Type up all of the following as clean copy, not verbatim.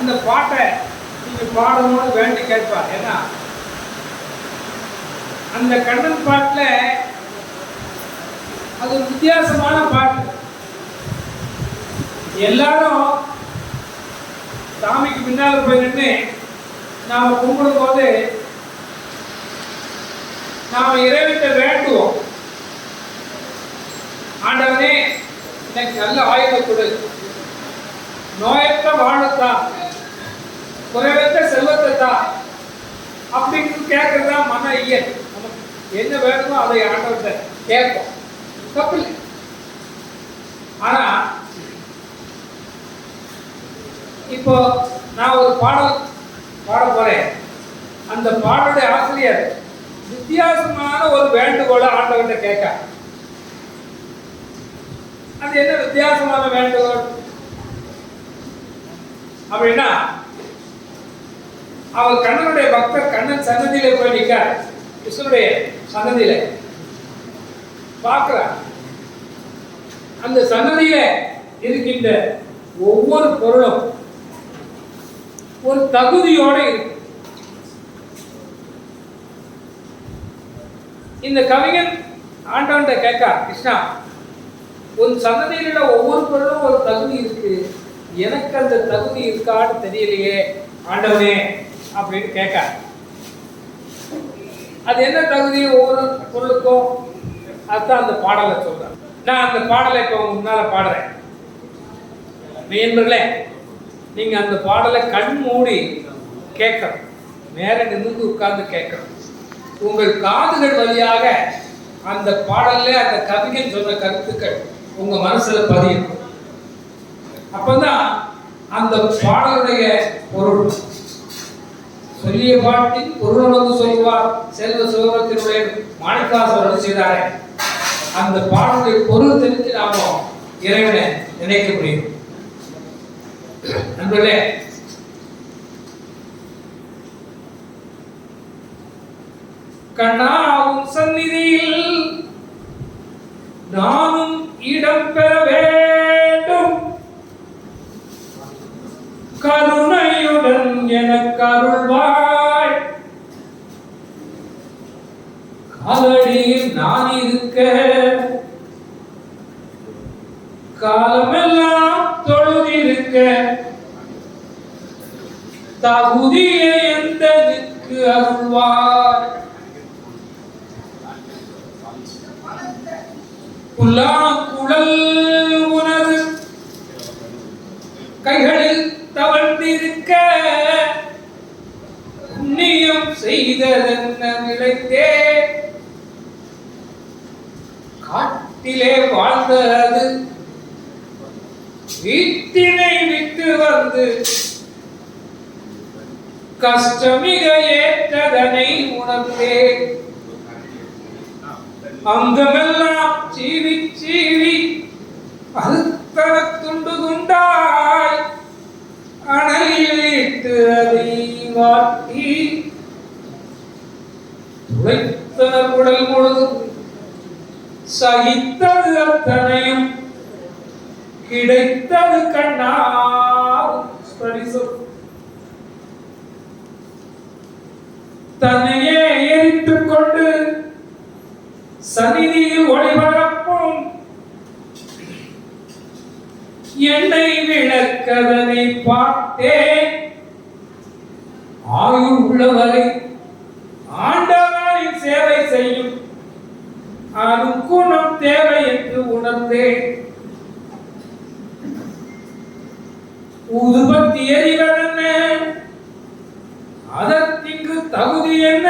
அந்த பாட்டை நீங்க பாடணும்னு வேண்டி கேட்பார். ஏன்னா அந்த கண்ணன் பாட்டுல அது ஒரு வித்தியாசமான பாட்டு. எல்லாரும் சாமிக்கு பின்னால போய் நின்று நாம கும்பிடும் போது நாம இறைவன்கிட்ட வேண்டுவோம், ஆண்டவனே எனக்கு நல்ல ஆயுத கொடு, நோயற்ற வாழத்தான், குறைவற்ற செல்வத்தை தான் அப்படின்னு கேட்கறதா மன இயல். நமக்கு என்ன வேணுமோ அதை ஆண்டவர்கிட்ட கேட்போம், தப்பில்லை. ஆனா இப்போ நான் ஒரு பாடல் பாட போறேன். அந்த பாடலுடைய ஆசிரியர் வித்தியாசமான ஒரு வேண்டுகோளை ஆண்டவர்கிட்ட கேட்க. அது என்ன வித்தியாசமான வேண்டுகோள் அப்படின்னா, அவர் கண்ணனுடைய பக்தர் கண்ணன் சன்னதியில போய் நிற்கார். கிருஷ்ணனுடைய சன்னதியில பார்க்கிறார். அந்த சன்னதியில இருக்கின்ற ஒவ்வொரு பொருளும் ஒரு தகுதியோட இருக்கு. இந்த கவிஞன் ஆண்டவன்கிட்ட கேட்கா, கிருஷ்ணா உன் சன்னதியில ஒவ்வொரு பொருளும் ஒரு தகுதி இருக்கு, எனக்கு அந்த தகுதி இருக்கான்னு தெரியலையே ஆண்டவனே அப்படின்னு கேட்க. அது என்ன தகுதி ஒவ்வொரு பொருளுக்கும், அதுதான் அந்த பாடலை சொல்றேன். நான் அந்த பாடலை இப்போ முன்னால பாடுறேன். நண்பர்களே, நீங்க அந்த பாடலை கண் மூடி கேட்கணும், நேர நிமிர்ந்து உட்கார்ந்து கேட்கணும். உங்கள் காதுகள் வழியாக அந்த பாடல்ல அந்த கவிஞன் சொன்ன கருத்துக்கள் உங்க மனசுல பதியும். அப்பதான் அந்த பாடலுடைய பொருள், சொல்லிய பாட்டின் பொருளுணர்வு சொல்வார் செல்வ சிவபுரத்தினுடைய மாணிக்காசர் செய்தாரே, அந்த பாடலுடைய பொருள் தெரிஞ்சு நாம இறைவனை நினைக்க முடியும். நண்பர்களே, கண்ணாவும் சந்நிதியில் நானும் இடம் பெற வேண்டும், கருணையுடன் எனக்கு அருள்வாய், காலடியில் நான் இருக்க காலமெல்லாம் தொழுதிருக்க தகுதியை எந்தனுக்கு அருள்வார், புல்லாங்குழல் உனது கைகளில் தவழ்ந்திருக்க புண்ணியம் செய்ததென்ன விளைத்தே, காட்டிலே வாழ்ந்தது வீட்டினை விட்டு வந்து கஷ்டமிக ஏற்றதனை உணர்ந்தே, அங்கமெல்லாம் சீவி சீவி அறுத்தன துண்டு துண்டாய் அணையிலிட்டு அதை வாட்டி துளைத்தன உடல் முழுதும் சகித்தது அத்தனையும் கிடைத்தது கண்ணால் ஸ்பரிசம், தன்னையே எரித்துக் கொண்டு சந்நிதியில் ஒளிபரப்பும் எண்ணெய் விளக்கதனை பார்த்தேன், ஆயுள் உள்ளவரை ஆண்டவரின் சேவை செய்யும் அனுகுணம் தேவை என்று உணர்ந்தேன், ஊதுபத்தி எறிவதென்ன அதற்கிங்கு தகுதி என்ன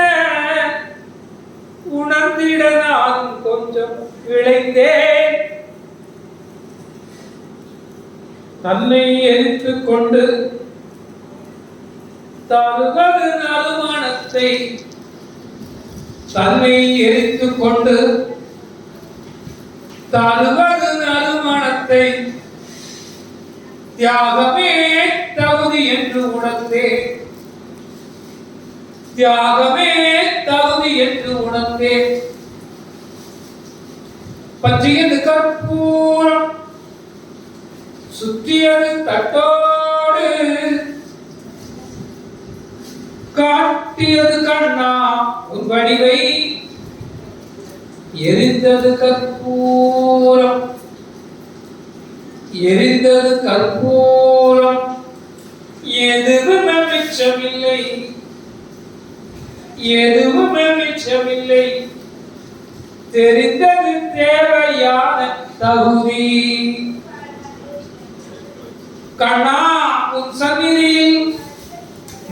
உணர்ந்திட நான் கொஞ்சம் விளைந்தேன், தன்னை எரித்துக் கொண்டு தருவது நறுமணத்தை, தன்னை எரித்துக் கொண்டு தருவது நறுமணத்தை தியாகமே தகுதி என்று உணர்ந்தேன், தியாகமே தகுதி என்று உணர்ந்தேன், பற்றியது கற்பூரம் சுற்றியது தட்டோடு சுட்டியது கண்ணா உன் வடிவை, எரிந்தது கற்பூரம், எரிந்தது கற்பூரம், எதுவுமே மிச்சமில்லை, எதுவுமே மிச்சமில்லை, தெரிந்தது தேவையான தகுதி. கண்ணா உன் சந்நிதியில்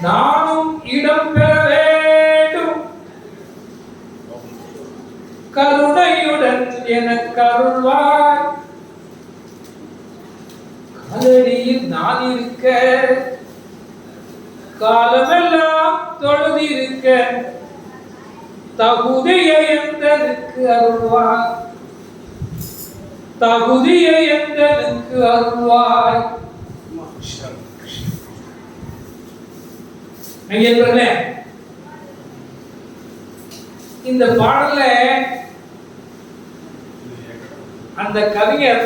நானும் இடம் பெற வேண்டும், கருணையுடன் எனக்கு அருள்வாய். காலடியில் நான் இருக்க, காலமெல்லாம் தொழுதிருக்க, தகுதியை எந்தனுக்கு அருள்வாய், தகுதியை எந்தனுக்கு அருள்வாய். ஐயர்களே, இந்த பாடல்ல அந்த கவிஞர்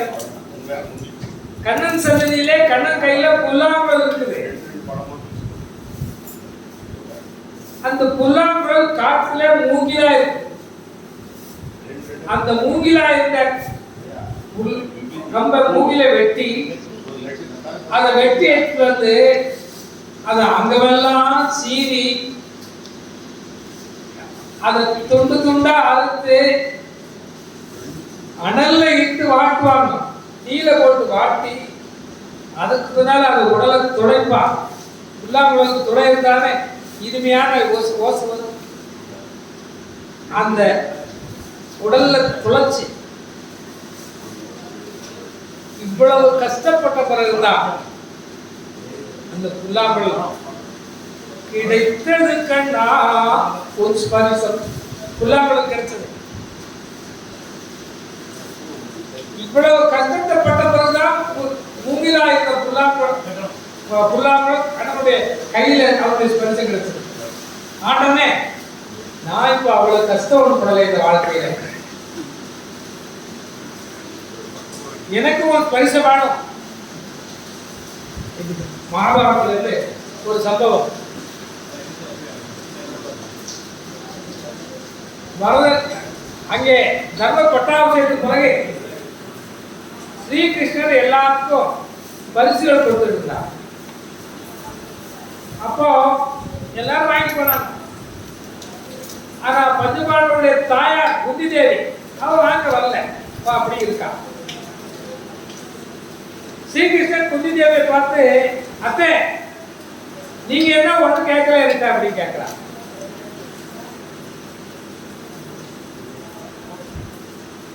கண்ணன் சன்னதியிலே கண்ணன் கையில புல்லாங்குழல் இருக்குது. அந்த புல்லாங்குழல் காற்றுல மூங்கிலா இருக்கு. அந்த மூங்கிலா இருந்த நம்ம மூங்கில வெட்டி அதை வெட்டி எடுத்து வந்து அதை அங்கமெல்லாம் சீவி அதை துண்டு துண்டா அறுத்து அனல்ல இட்டு வாட்டுவாங்க. தீல போட்டு வாட்டி அதுக்கு பின்னால் அது உடலை துடைப்பா. புல்லாங்குழலுக்கு துடை இருந்தானே இனிமையான ஓசை வரும். அந்த உடல்ல துளைச்சி இவ்வளவு கஷ்டப்பட்ட பிறகுதான் அந்த புல்லாங்குழல் கிடைத்தது கண்ணா ஒரு ஸ்பரிசம். புல்லாங்குழல் கிடைச்சது. இவ்வளவு கஷ்டப்பட்ட பிறகுதான் மூங்கிலா இருந்த புல்லாங்குழல் கண்ணனுடைய கையில அவருடைய ஸ்பரிசம் கிடைச்சது. ஆண்டமே, நான் இப்ப அவ்வளவு கஷ்டம் ஒன்று படலை இந்த வாழ்க்கையில. எனக்கு ஒரு பரிசு வேணும். மகாபாரதத்துல இருந்து ஒரு சம்பவம். வரதன் அங்கே தர்ம பட்டாபிஷேகத்துக்கு பிறகு ஸ்ரீகிருஷ்ணர் எல்லாருக்கும் பரிசுகள் கொடுத்துட்டு இருந்தார். அப்போ எல்லாரும் வாங்கி போனாங்க. ஆனா பஞ்சபாண்டவருடைய தாயார் குந்தி தேவி அவ வாங்க வரல. அப்படி இருக்கா. ஸ்ரீகிருஷ்ணன் குந்தி தேவியை பார்த்து, அத்தை நீங்க என்ன ஒண்ணு கேட்கல இருக்கா அப்படின்னு கேட்கிறா.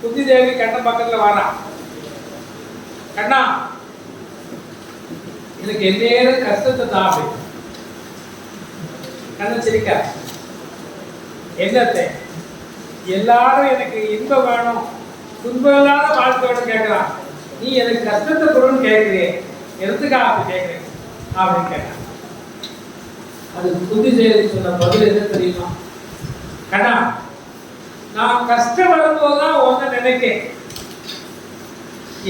குந்தி தேவி கண்ணன் பக்கத்துல வாரா. கண்ணா, எனக்கு என்ன கஷ்டத்தை தான் அப்படி. கண்ணன் சிரிக்க, என்னத்தை எல்லாரும் எனக்கு இன்பம் வேணும் துன்பம் இல்லாத வாழ்க்கை வேணும் கேட்கலாம், நீ எனக்கு கஷ்டத்தை கொடுன்னு கேட்கிறேன், எதுக்கா அப்படி கேட்கிறேன் அப்படின்னு கேட்டான். அது குந்தி தேவி சொன்ன பதில் என்ன தெரியுமா? கண்ணா, நான் கஷ்டம் வரும்போதுதான் ஒன்ன நினைக்கேன்,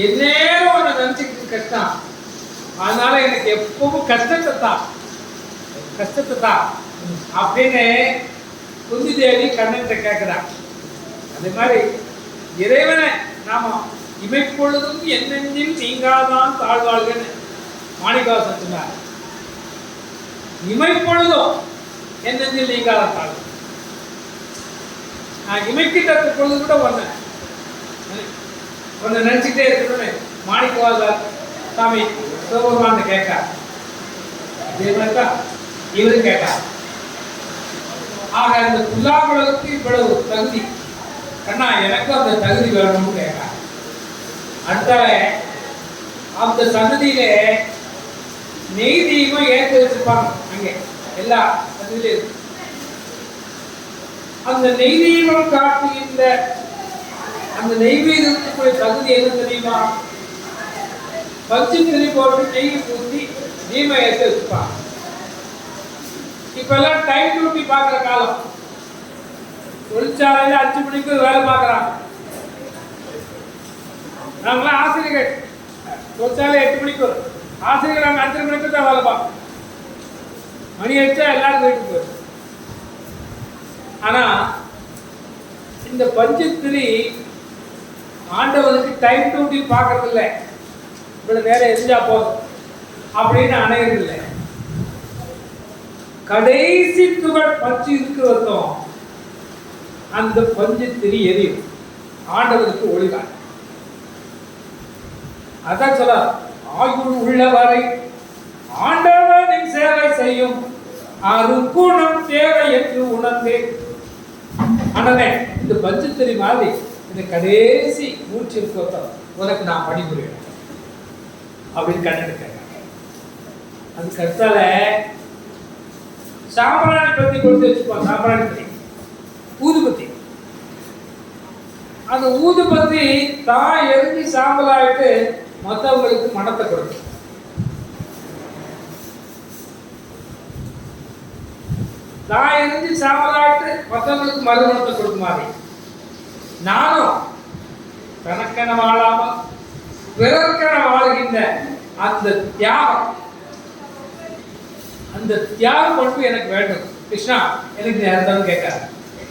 என்னேரம் ஒன்ன நினைச்சுக்கிட்டு கஷ்டம், அதனால எனக்கு எப்பவும் கஷ்டத்தை தான் அப்படின்னு குந்தி தேவி கண்ணன் கேட்கிறான். அதே மாதிரி இறைவனை நாம இமைப்பொழுதும் என் நெஞ்சில் நீங்காதான் தாழ்வாள்கன்னு மாணிக்கவாசன் சொன்னார். இமைப்பொழுதும் என் நெஞ்சில் நீங்காதான் தாழ்வு. நான் இமைக்கிட்ட பொழுது கூட ஒன்னு நினைச்சுட்டே இருக்கணும்னு மாணிக்கவாசர் சாமி சிவபெருமான் கேட்கார். அதே மாதிரிதான் இவரும் கேட்டார். ஆக இந்த புல்லாங்குழலுக்கு இவ்வளவு தகுதி, கண்ணா எனக்கும் அந்த தகுதி வேணும்னு கேட்கார். அடுத்தால அந்த சன்னதியிலே நெய் தீபம் ஏற்ற வச்சிருப்பாங்க. அங்கே எல்லா சன்னதியிலும் அந்த நெய் தீபம் காட்டுகின்ற அந்த நெய்வேதத்துக்குரிய தகுதி என்ன தெரியுமா? பச்சை திரி போட்டு நெய் ஊற்றி தீபம் ஏற்ற வச்சுப்பாங்க. இப்ப எல்லாம் டைம் டியூட்டி பாக்குற காலம். தொழிற்சாலையில 5 மணிக்கு வேலை பார்க்கறாங்க. நாங்களாம் ஆசிரியர்கள். தொழிற்சாலை 8 மணிக்கு வரும். ஆசிரியர் நாங்கள் 5 மணிக்கு தான் வேலை பார்ப்போம். மணி அடிச்சா எல்லாரும் வீட்டுக்கு வரும். ஆனா இந்த பஞ்சத்திரி ஆண்டவனுக்கு டைம் டூட்டி பார்க்கறது இல்லை, இவ்வளவு நேரம் எரிஞ்சா போதும் அப்படின்னு அணையிறது இல்லை. கடைசி துகள் பஞ்சு இருக்கிறதும் அந்த பஞ்சத்திரி எரியும், ஆண்டவனுக்கு ஒளிதான். அதான் சொல்ல, ஆயுள் உள்ளவரை ஆண்டவனின் சேவை செய்யும் அருக்குணம் தேவை என்று உணர்ந்தேன். ஆண்டவனே, இந்த பஞ்சத்திரி மாதிரி இந்த கடைசி மூச்சு இருக்கிறதும் உனக்கு நான் பணிபுரியணும் அப்படின்னு கண்ணெடுக்க. அதுக்கு அடுத்தால சாம்பிராணி பத்தி கொடுத்து வச்சுப்போம். சாம்பிராணி பத்தி, ஊதுபத்தி. அந்த ஊதுபத்தி தான் எரிஞ்சு சாம்பலாயிட்டு மற்றவங்களுக்கு மனத்தை கொடுக்கும். தான் எரிஞ்சு சாம்பலாயிட்டு மற்றவங்களுக்கு மறுமணத்தை கொடுக்குமாறு நானும் தனக்கென வாழாமல் பிறர்க்கென வாழ்கின்ற அந்த தியாகம், அந்த தியாகம் மட்டும் எனக்கு வேண்டும் கிருஷ்ணா, எனக்கு யாரும் கேட்காது.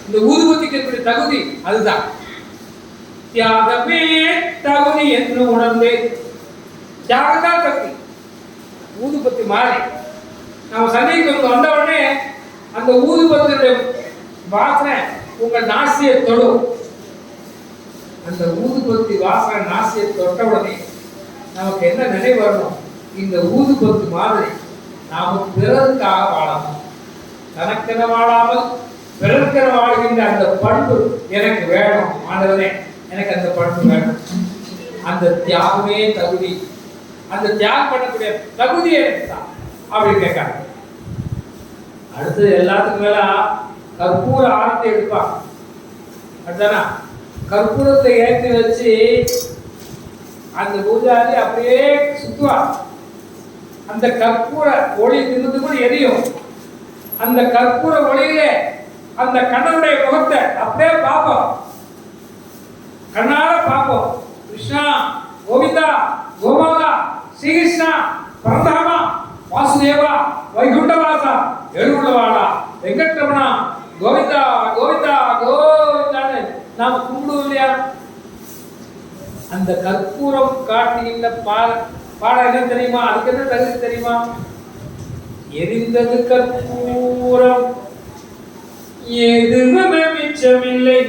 இந்த ஊதுபத்திக்கு இருக்கிற தகுதி அதுதான். தியாகமே தகுதி என்று உணர்ந்தேன். தியாகம் தான் தகுதி. ஊதுபத்தி மாறி நம்ம சன்னிக்கு வந்த உடனே அந்த ஊதுபத்தியுடைய வாசனை உங்கள் நாசியை தொடும். அந்த ஊதுபத்தி வாசனை நாசியை தொட்ட உடனே நமக்கு என்ன நினைவு வரணும்? இந்த ஊதுபத்தி மாதிரி நாம பிறருக்காக வாழணும். தனக்கென வாழாமல் பிறருக்கென வாழ்கின்ற அந்த பண்பு எனக்கு வேணும் ஆண்டவனே, எனக்கு அந்த பண்பு வேணும். அந்த தியாகமே தகுதி, அந்த தியாகம் பண்ணக்கூடிய தகுதியே தான் அப்படின்னு கேட்காங்க. அடுத்தது எல்லாத்துக்கும் மேல கற்பூர ஆரத்தை எடுப்பாங்க. அதுதானா, கற்பூரத்தை ஏற்றி வச்சு அந்த பூஜாரி அப்படியே சுத்துவார். அந்த கற்பூர ஒளி திருந்து கூட எரியும். அந்த கற்பூர ஒளியிலே அந்த கண்ணனுடைய முகத்தை அப்படியே பார்ப்போம், கண்ணால பார்ப்போம். கிருஷ்ணா, கோவிந்தா, கோபாலா, ஸ்ரீகிருஷ்ணா, பரந்தாமா, வாசுதேவா, வைகுண்டவாசா, எழுகுண்டவாடா, வெங்கட்ரமணா, கோவிந்தா கோவிந்தா கோவிந்தான்னு நாம் கும்பிடுவோம் இல்லையா? அந்த கற்பூரம் காட்டுகின்ற பாடம் என்ன தெரியுமா? அதுக்கு என்ன தகுதி தெரியுமா? எரிந்தது கற்பூரம் எதுவுமே மிச்சமில்லை.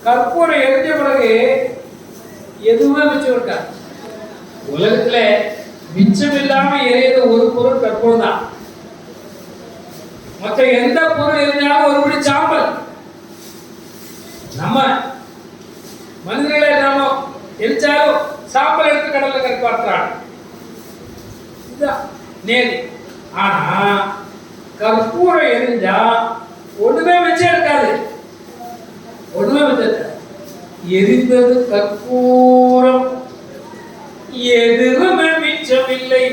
கற்பூரம் எரிஞ்ச பிறகு எதுவுமே மிச்சம் இருக்கா? உலகத்துல மிச்சம் இல்லாம எரியது ஒரு பொருள் கற்பூரம் தான். மற்ற எந்த பொருள் எரிஞ்சாலும் ஒருபடி சாம்பல். நம்ம மனிதர்களை நாம எரிச்சாலும் சாம்பல் எடுத்து கடல்ல கற்பார்த்தாள், இதுதான் நேரி. ஆனா கற்பூரம் எரிஞ்சா ஒண்ணுமே மிச்சம் இருக்காது, ஒண்ணுமே மிச்சம். எரிந்தது கற்பூரம் எதுவுமே மிச்சமில்லை,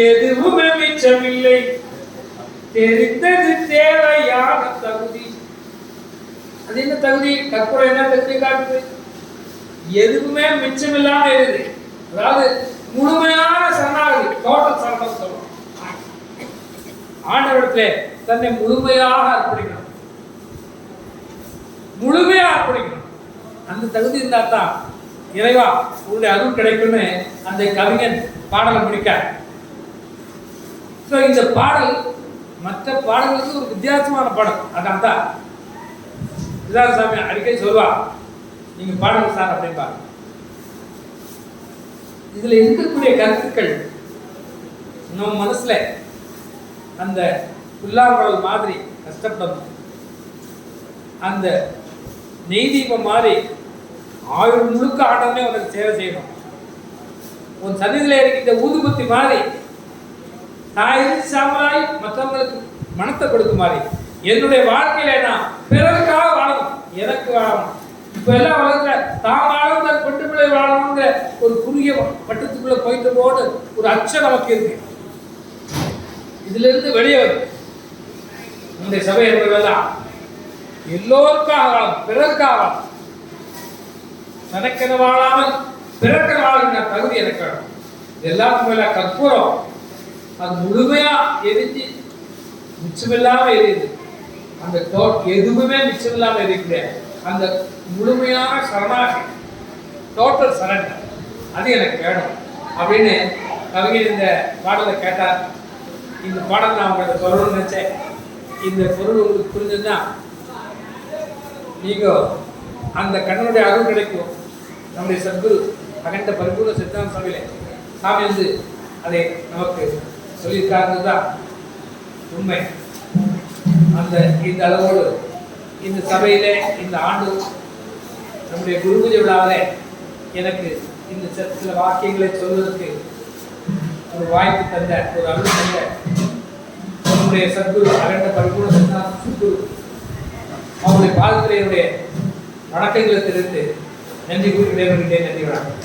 எதுவுமே மிச்சமில்லை. தெரிந்தது தேவையான தகுதி. அது என்ன தகுதி? கற்பூரம் என்ன தகுதி காட்டுது? எதுவுமே மிச்சமில்லாம இருக்குது. அதாவது முழுமையான சரணாகதி, டோட்டல் சரணம் சொல்லுவோம். ஆண்டவரிடத்திலே தன்னை முழுமையாக அர்ப்பணிக்கணும், முழுமையா அர்ப்பணிக்கணும். அந்த தகுதி இருந்தா தான் இறைவா உங்களுடைய அருள் கிடைக்கும்னு அந்த கவிஞன் பாடலை முடிக்க. இந்த பாடல் மற்ற பாடல்களுக்கு ஒரு வித்தியாசமான பாடல். அதான் தான் விதான சாமி அடிக்கடி சொல்வா, நீங்க பாடல் சார் அப்படின்பா. இதுல இருக்கக்கூடிய கருத்துக்கள் நம்ம மனசுல அந்த புல்லாங்குழல் மாதிரி கஷ்டப்படணும், அந்த நெய் தீபம் மாதிரி ஆயுள் முழுக்க ஆண்டவனே உனக்கு சேவை செய்யணும். உன் சன்னிதியில இருக்கின்ற ஊதுபத்தி மாதிரி நான் இருந்து சாம்பலாய் மற்றவங்களுக்கு மனத்தை கொடுக்குமாறு என்னுடைய வாழ்க்கையில நான் பிறருக்காக வாழணும், எனக்கு வாழணும். இப்ப எல்லாம் வளர்க்கிற தான் வாழும் தன் பெட்டுக்குள்ளே வாழணுங்கிற ஒரு குறுகிய பட்டத்துக்குள்ள போயிட்டு போது ஒரு அச்சம் நமக்கு இருக்கு. இதுல இருந்து வெளியே வரும் நம்முடைய சபை என்பதெல்லாம் எல்லோருக்காக வாழும், பிறருக்காக வாழும். தனக்கென வாழாமல் பிறக்க வாழ்கிற தகுதி எனக்கு வேணும். எல்லாத்துக்கும் மேல கற்பூரம் அது முழுமையா எரிஞ்சு மிச்சமில்லாம எரியுது. அந்த எதுவுமே மிச்சம் இல்லாம இருக்கிற அந்த முழுமையான சரணாகி, டோட்டல் சரண்டர், அது எனக்கு வேணும் அப்படின்னு கவிஞர் இந்த பாடலை கேட்டார். இந்த பாடல் நான் உங்களுக்கு சொல்லணும்னு நினைச்சேன். இந்த பொருள் உங்களுக்கு புரிஞ்சதுன்னா நீங்க அந்த கண்ணனுடைய அருள் கிடைக்கும். நம்முடைய சத்குரு அகண்ட பரிபூர்ண சித்தாந்த சபையில சாமி வந்து அதை நமக்கு சொல்லியிருக்காருன்னு தான் உண்மை. அந்த இந்த அளவோடு இந்த சபையிலே இந்த ஆண்டு நம்முடைய குரு பூஜை விழாவிலே எனக்கு இந்த சில வாக்கியங்களை சொல்வதற்கு ஒரு வாய்ப்பு தந்த, ஒரு அருள் தந்த நம்முடைய சத்குரு அகண்ட பரிபூர்ண சித்தாந்த சத்குரு அவருடைய பாதத்திலே என்னுடைய வணக்கங்களை தெரிவித்து நன்றி கூறி விடைபெறுகிறேன். நன்றி வணக்கம்.